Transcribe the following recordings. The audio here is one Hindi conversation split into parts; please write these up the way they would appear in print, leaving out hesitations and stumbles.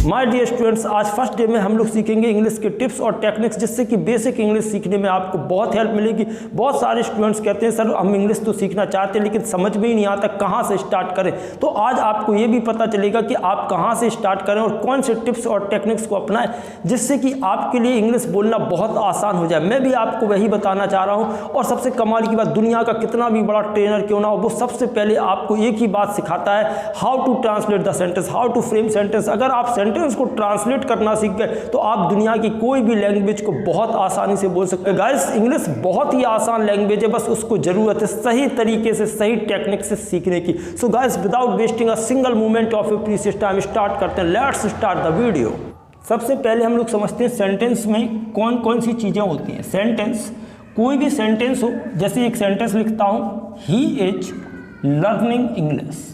माय डियर स्टूडेंट्स, आज फर्स्ट डे में हम लोग सीखेंगे इंग्लिश के टिप्स और टेक्निक्स, जिससे कि बेसिक इंग्लिश सीखने में आपको बहुत हेल्प मिलेगी। बहुत सारे स्टूडेंट्स कहते हैं सर हम इंग्लिश तो सीखना चाहते हैं लेकिन समझ में ही नहीं आता कहाँ से स्टार्ट करें। तो आज आपको ये भी पता चलेगा कि आप कहाँ से स्टार्ट करें और कौन से टिप्स और टेक्निक्स को अपनाएं, जिससे कि आपके लिए इंग्लिश बोलना बहुत आसान हो जाए। मैं भी आपको वही बताना चाह रहा हूँ। और सबसे कमाल की बात, दुनिया का कितना भी बड़ा ट्रेनर क्यों ना हो, वो सबसे पहले आपको एक ही बात सिखाता है, how to translate the sentence, how to frame sentence. अगर आप सेंटेंस को ट्रांसलेट करना सीख गए तो आप दुनिया की कोई भी लैंग्वेज को बहुत आसानी से बोल सकते हैं। गाइस, इंग्लिश बहुत ही आसान लैंग्वेज है, बस उसको जरूरत है सही तरीके से, सही टेक्निक से सीखने की। So guys, without wasting a single moment of your precious time, start करते हैं। Let's start the video. सबसे पहले हम लोग समझते हैं सेंटेंस में कौन कौन सी चीजें होती हैं। सेंटेंस, कोई भी सेंटेंस हो, जैसे एक सेंटेंस लिखता हूं, ही इज लर्निंग इंग्लिश।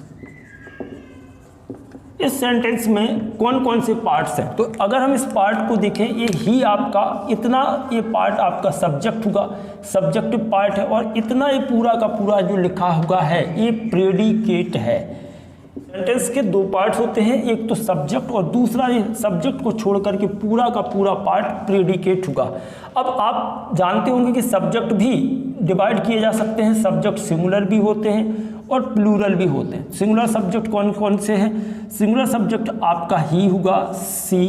इस सेंटेंस में कौन कौन से पार्ट्स हैं? तो अगर हम इस पार्ट को देखें, ये ही आपका इतना, ये पार्ट आपका सब्जेक्ट होगा, सब्जेक्टिव पार्ट है, और इतना ये पूरा का पूरा जो लिखा हुआ है ये प्रेडिकेट है। सेंटेंस के दो पार्ट्स होते हैं, एक तो सब्जेक्ट और दूसरा ये सब्जेक्ट को छोड़ करके पूरा का पूरा पार्ट प्रेडिकेट होगा। अब आप जानते होंगे कि सब्जेक्ट भी डिवाइड किए जा सकते हैं, सब्जेक्ट सिंगुलर भी होते हैं और प्लूरल भी होते हैं। सिंगुलर सब्जेक्ट कौन कौन से हैं? सिंगुलर सब्जेक्ट आपका ही होगा, सी,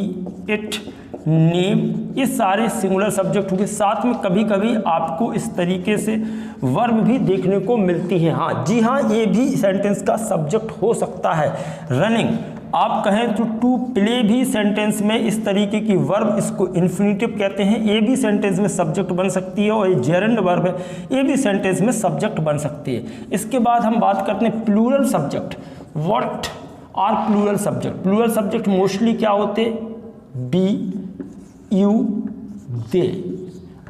इट, नेम, ये सारे सिंगुलर सब्जेक्ट होंगे। साथ में कभी कभी आपको इस तरीके से वर्ब भी देखने को मिलती है। हाँ जी हाँ, ये भी सेंटेंस का सब्जेक्ट हो सकता है। रनिंग, आप कहें तो टू प्ले भी सेंटेंस में इस तरीके की वर्ब, इसको इन्फिनिटिव कहते हैं, ये भी सेंटेंस में सब्जेक्ट बन सकती है। और ये जेरंड वर्ब है, ये भी सेंटेंस में सब्जेक्ट बन सकती है। इसके बाद हम बात करते हैं plural subject. What are plural subject? Plural subject mostly क्या होते? We, you, they.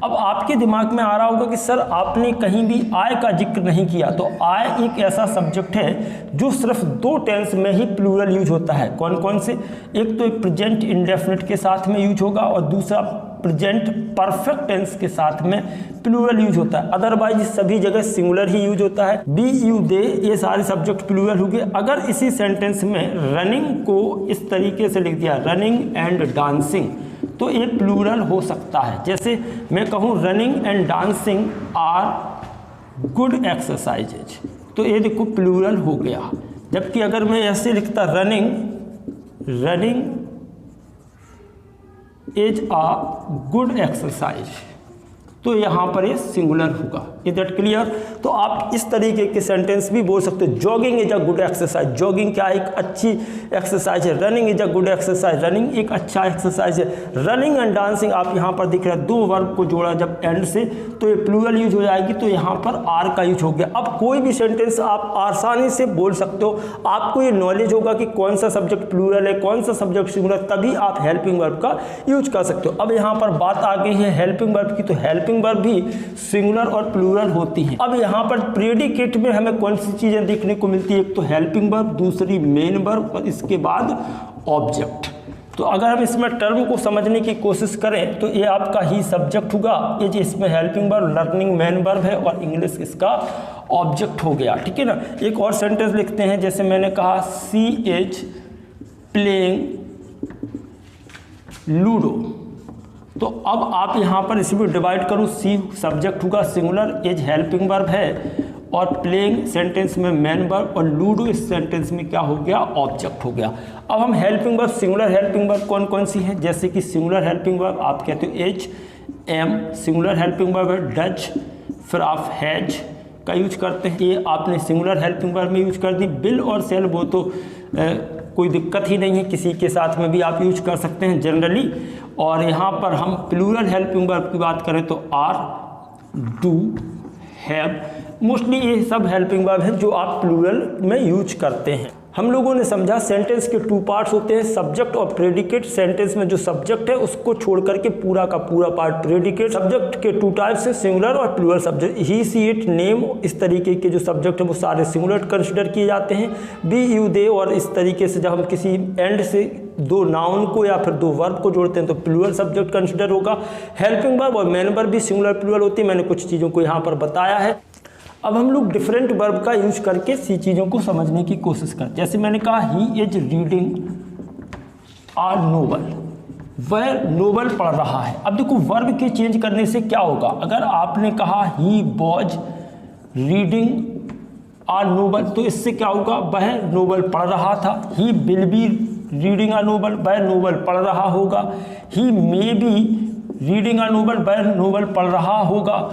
अब आपके दिमाग में आ रहा होगा कि सर आपने कहीं भी आय का जिक्र नहीं किया। तो आय एक ऐसा सब्जेक्ट है जो सिर्फ दो टेंस में ही प्लूरल यूज होता है। कौन कौन से? एक तो प्रेजेंट इंडेफिनिट के साथ में यूज होगा और दूसरा प्रेजेंट परफेक्ट टेंस के साथ में प्लूरल यूज होता है। अदरवाइज सभी जगह सिंगुलर ही यूज होता है। बी, यू, दे, ये सारे सब्जेक्ट प्लूरल हो गए। अगर इसी सेंटेंस में रनिंग को इस तरीके से लिख दिया, रनिंग एंड डांसिंग, तो ये प्लूरल हो सकता है। जैसे मैं कहूँ running and dancing are good exercises, तो ये देखो प्लूरल हो गया। जबकि अगर मैं ऐसे लिखता running is a good exercise, तो यहाँ पर ये सिंगुलर होगा। Is that clear? तो आप इस तरीके के सेंटेंस भी बोल सकते हो। Jogging is a good exercise, jogging क्या एक अच्छी एक्सरसाइज है। Running is a good exercise, running एक अच्छा एक्सरसाइज है। रनिंग एंड डांसिंग आप यहाँ पर दिख रहा है, दो वर्ब को जोड़ा जब एंड से, तो ये प्लूरल यूज हो जाएगी, तो यहाँ पर आर का यूज हो गया। अब कोई भी सेंटेंस आप आसानी से बोल सकते हो। आपको ये नॉलेज होगा कि कौन सा सब्जेक्ट प्लूरल है, कौन सा सब्जेक्ट सिंगुलर, तभी आप हेल्पिंग वर्ब का यूज कर सकते हो। अब यहाँ पर बात आ गई है हेल्पिंग वर्ब की, तो हेल्पिंग वर्ब भी सिंगुलर और प्लूरल होती है। अब यहाँ पर प्रेडिकेट में हमें कौन सी चीजें देखने को मिलती है? एक तो हेल्पिंग वर्ब, दूसरी मेन वर्ब और इसके बाद ऑब्जेक्ट। तो अगर हम इसमें टर्म को समझने की कोशिश करें तो ये आपका ही सब्जेक्ट होगा, ये जो इसमें helping verb, learning main verb है और इंग्लिश इसका ऑब्जेक्ट हो गया। ठीक है ना? एक और सेंटेंस लिखते हैं, जैसे मैंने कहा सी इज प्लेइंग लूडो। तो अब आप यहाँ पर इसी को डिवाइड करो, सी सब्जेक्ट होगा, सिंगुलर, एज हेल्पिंग वर्ब है और प्लेइंग सेंटेंस में मेन वर्ब और लूडो इस सेंटेंस में क्या हो गया? ऑब्जेक्ट हो गया। अब हम helping verb, singular helping verb कौन कौन सी है? जैसे कि सिंगुलर हेल्पिंग वर्ब आप कहते हो is, am, singular helping verb है डच, फिर आप हैज का यूज करते हैं, ये आपने सिंगुलर हेल्पिंग वर्ब में यूज कर दी। बिल और सेल वो तो कोई दिक्कत ही नहीं है, किसी के साथ में भी आप यूज कर सकते हैं जनरली। और यहाँ पर हम प्लूरल हेल्पिंग वर्ब की बात करें तो आर, डू, हैव, मोस्टली ये सब हेल्पिंग वर्ब है जो आप प्लूरल में यूज करते हैं। हम लोगों ने समझा सेंटेंस के टू पार्ट्स होते हैं, सब्जेक्ट और प्रेडिकेट। सेंटेंस में जो सब्जेक्ट है उसको छोड़ करके पूरा का पूरा पार्ट प्रेडिकेट। सब्जेक्ट के टू टाइप्स हैं, सिंगुलर और plural subject. He, she, it, name, इस तरीके के जो सब्जेक्ट है वो सारे सिंगुलर कंसिडर किए जाते हैं। बी, यू, दे, और इस तरीके से जब हम किसी एंड से दो नाउन को या फिर दो वर्ब को जोड़ते हैं तो प्लूरल सब्जेक्ट कंसिडर होगा। हेल्पिंग वर्ब और मेन वर्ब भी सिंगुलर प्लूरल होती है, मैंने कुछ चीज़ों को यहाँ पर बताया है। अब हम लोग डिफरेंट वर्ब का यूज करके सी चीज़ों को समझने की कोशिश करें। जैसे मैंने कहा he is reading a novel, वह नोबल पढ़ रहा है। अब देखो वर्ब के चेंज करने से क्या होगा, अगर आपने कहा he was reading a novel तो इससे क्या होगा, वह नोबल पढ़ रहा था। He will be reading a novel, वह नोबल पढ़ रहा होगा। He may be reading a novel, वह नोबल पढ़ रहा होगा।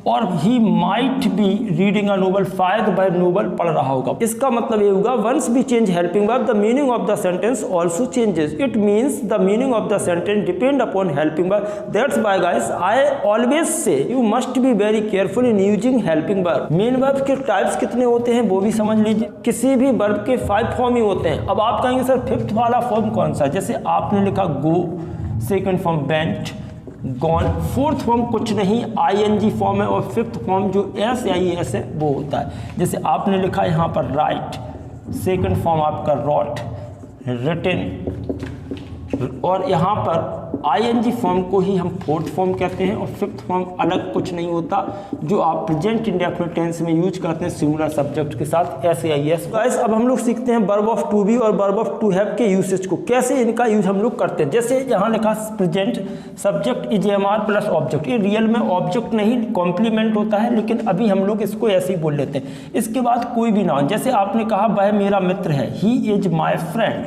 और he might be reading a novel, शायद वह नोबल पढ़ रहा होगा। इसका मतलब ये होगा once we change helping verb the meaning of the sentence also changes. It means the meaning of the sentence depend upon helping verb. That's why guys I always say you must be very careful in using helping verb. Main verb के टाइप्स कितने होते हैं वो भी समझ लीजिए। किसी भी वर्ब के 5 फॉर्म ही होते हैं। अब आप कहेंगे सर 5th वाला फॉर्म कौन सा, जैसे आपने लिखा go, second form went, gone. 4th form कुछ नहीं, आईएनजी फॉर्म है। और 5th फॉर्म जो एस या ई एस है वो होता है। जैसे आपने लिखा यहाँ पर राइट, सेकंड फॉर्म आपका रॉट, रिटन। और यहाँ पर आईएनजी फॉर्म को ही हम 4th फॉर्म कहते हैं। और 5th फॉर्म अलग कुछ नहीं होता, जो आप प्रेजेंट इंडेफिनिट टेंस में यूज करते हैं सिंगुलर सब्जेक्ट के साथ, एस या ई एस। गाइस अब हम लोग सीखते हैं वर्ब ऑफ टू बी और वर्ब ऑफ टू हैव के यूसेज को, कैसे इनका यूज हम लोग करते हैं। जैसे यहाँ लिखा present subject is am are plus object, ये रियल में ऑब्जेक्ट नहीं कॉम्प्लीमेंट होता है, लेकिन अभी हम लोग इसको ऐसे ही बोल लेते हैं। इसके बाद कोई भी नाउन, जैसे आपने कहा वह मेरा मित्र है, he is my friend.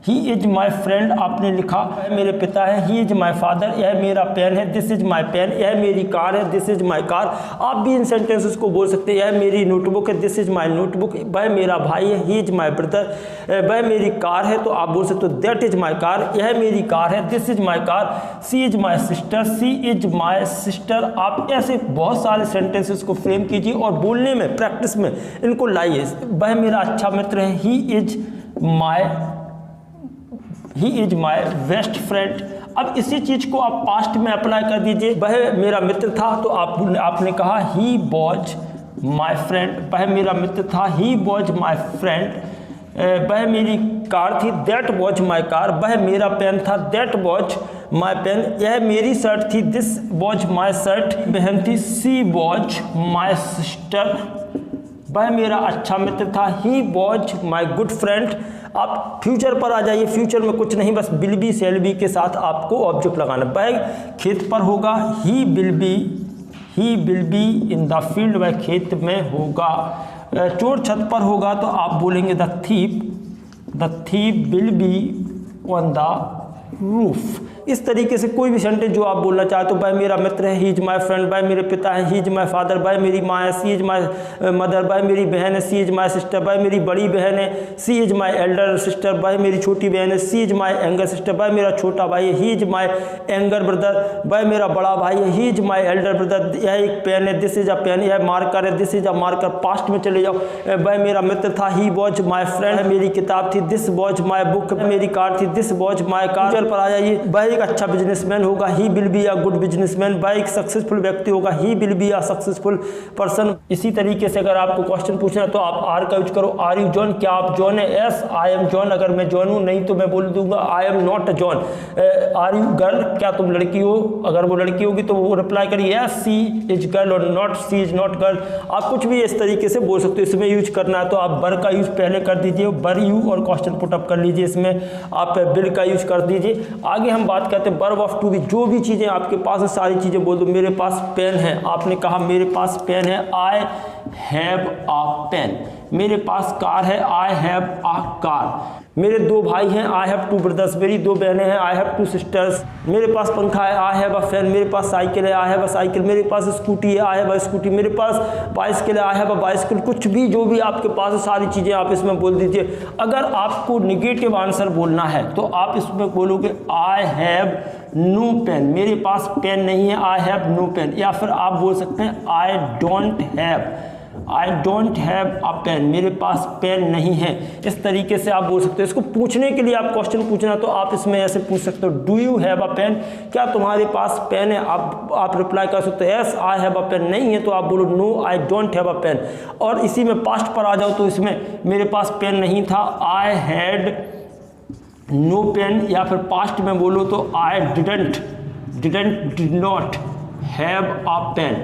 He is my friend आपने लिखा, यह मेरे पिता है। ही इज माई फादर, यह मेरा पेन है। दिस इज माई पेन, यह मेरी कार है। This is my car. आप भी इन सेंटेंसेस को बोल सकते हैं, यह मेरी नोटबुक है। This is my notebook. वह मेरा भाई है। ही इज माई ब्रदर, वह मेरी कार है, तो आप बोल सकते हो दैट इज माई कार, यह मेरी कार है। This is my car. She is my sister, she is my sister. आप ऐसे बहुत सारे सेंटेंसेस को फ्रेम कीजिए और बोलने में, प्रैक्टिस में इनको लाइए। वह मेरा अच्छा मित्र है। He is my best friend. अब इसी चीज को आप पास्ट में अप्लाई कर दीजिए। वह मेरा मित्र था, तो आपने कहा ही वॉज माई फ्रेंड, वह मेरा मित्र था। He was my friend. वह मेरी कार थी, दैट वॉज माई कार। वह मेरा पेन था, दैट वॉज माई पेन। यह मेरी शर्ट थी, दिस वॉज माई शर्ट। बहन थी, सी वॉज माई सिस्टर। वह मेरा अच्छा मित्र था, he was my good friend. आप फ्यूचर पर आ जाइए। फ्यूचर में कुछ नहीं, बस विल बी शैल बी के साथ आपको ऑब्जेक्ट लगाना। वह खेत पर होगा, he will be in the field, वह खेत में होगा। चोर छत पर होगा तो आप बोलेंगे the thief will be on the roof. इस तरीके से कोई भी सेंटेंस जो आप बोलना चाहते हो, वह मेरा मित्र है, ही इज माई फ्रेंड, वह मेरे पिता है, ही इज माई फादर, वह मेरी माँ है, सी इज माई मदर, वह मेरी बहन है, सी इज माई सिस्टर, वह मेरी बड़ी बहन है, सी इज माई एल्डर सिस्टर, वह मेरी छोटी बहन है, सी इज माई यंगर सिस्टर, वह मेरा छोटा भाई है, he is my younger brother, वह मेरा बड़ा भाई है, he is my elder brother. यह एक पेन है, दिस इज अ पेन, यह मार्कर है, this is a marker. Past में चले जाओ, वह मेरा मित्र था, ही वॉज माई फ्रेंड, मेरी किताब थी, दिस वॉज माई बुक, मेरी कार थी, दिस वॉज माई कार। पर आ जाइए, वह एक अच्छा बिजनेसमैन होगा, he will be a good businessman. वह एक सक्सेसफुल व्यक्ति होगा, he will be a successful person. इसी तरीके से अगर आपको क्वेश्चन पूछना है तो आप आर का यूज करो, आर यू जॉन, क्या आप जॉन है? यस आई एम जॉन, अगर मैं जॉन हूँ, नहीं तो मैं बोल दूंगा I am not a John. Are you girl, क्या तुम लड़की हो? अगर वो लड़की होगी तो वो रिप्लाई करिए यस सी इज गर्ल और not she is not girl. आप कुछ भी इस तरीके से बोल सकते हो। इसमें यूज करना है तो आप बर का यूज पहले कर दीजिए, बर यू, और क्वेश्चन पुट अप कर लीजिए। इसमें आप बिल का यूज कर दीजिए। आगे हम बात करते हैं वर्ब ऑफ टू बी। जो भी चीज़ें आपके पास है सारी चीज़ें बोल दो। मेरे पास पेन है, आपने कहा मेरे पास पेन है, आई हैव अ पेन। मेरे पास कार है, आई हैव अ कार। मेरे 2 भाई हैं, आई हैव 2 ब्रदर्स। मेरी 2 बहनें हैं, आई हैव 2 सिस्टर्स। मेरे पास पंखा है, आई हैव अ फैन। मेरे पास साइकिल है, आई हैव अ साइकिल। मेरे पास स्कूटी है, आई हैव अ स्कूटी। मेरे पास बाइसिकल है, आई हैव अ बाइसिकल। कुछ भी जो भी आपके पास है सारी चीज़ें आप इसमें बोल दीजिए। अगर आपको निगेटिव आंसर बोलना है तो आप इसमें बोलोगे आई हैव नो पेन, मेरे पास पेन नहीं है, आई हैव नो पेन। या फिर आप बोल सकते हैं I don't have a pen, मेरे पास पेन नहीं है। इस तरीके से आप बोल सकते हो। इसको पूछने के लिए आप क्वेश्चन पूछना तो आप इसमें ऐसे पूछ सकते हो, do you have a pen, क्या तुम्हारे पास पेन है? आप रिप्लाई कर सकते हो yes I have a pen. नहीं है तो आप बोलो no I don't have a pen. और इसी में पास्ट पर आ जाओ तो इसमें मेरे पास पेन नहीं था, आई हैड नो पेन। या फिर पास्ट में बोलो तो I did not have a pen.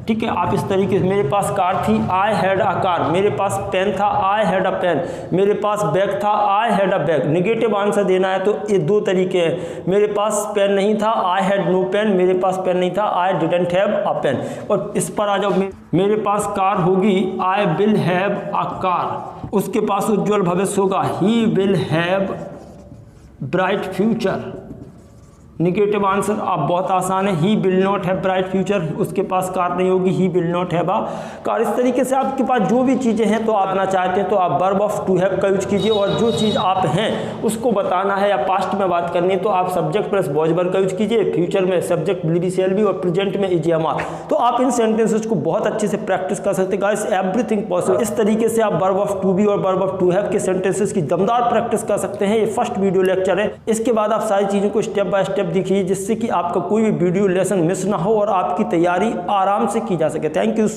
ठीक है। आप इस तरीके से, मेरे पास कार थी, आई हैड अ कार, मेरे पास पेन था, आई हैड अ पेन, मेरे पास बैग था, I had a bag. Negative answer देना है तो ये दो तरीके हैं, मेरे पास पेन नहीं था, आई हैड नो पेन, मेरे पास पेन नहीं था, I didn't have a pen. और इस पर आ जाओ, मेरे पास कार होगी, I will have a car, उसके पास उज्जवल भविष्य होगा, he will have bright future. Negative answer आप बहुत आसान है, he will not have bright future, उसके पास कार नहीं होगी, he will not have a car. इस तरीके से आपके पास जो भी चीज़ें हैं तो आप आना चाहते हैं तो आप वर्ब ऑफ टू हैव का यूज कीजिए, और जो चीज़ आप हैं उसको बताना है या पास्ट में बात करनी है तो आप सब्जेक्ट प्लस वॉज वर्ब का यूज कीजिए, फ्यूचर में subject will be shall be और प्रेजेंट में इज एम आर। तो आप इन सेंटेंसेस को बहुत अच्छे से प्रैक्टिस कर सकते हैं गाइस, एवरीथिंग पॉसिबल। इस तरीके से आप वर्ब ऑफ टू बी और वर्ब ऑफ टू हैव के सेंटेंसेस की दमदार प्रैक्टिस कर सकते हैं। ये फर्स्ट वीडियो लेक्चर है, इसके बाद आप सारी चीज़ों को स्टेप बाय स्टेप देखिए जिससे कि आपका कोई भी वीडियो लेसन मिस ना हो और आपकी तैयारी आराम से की जा सके। Thank you.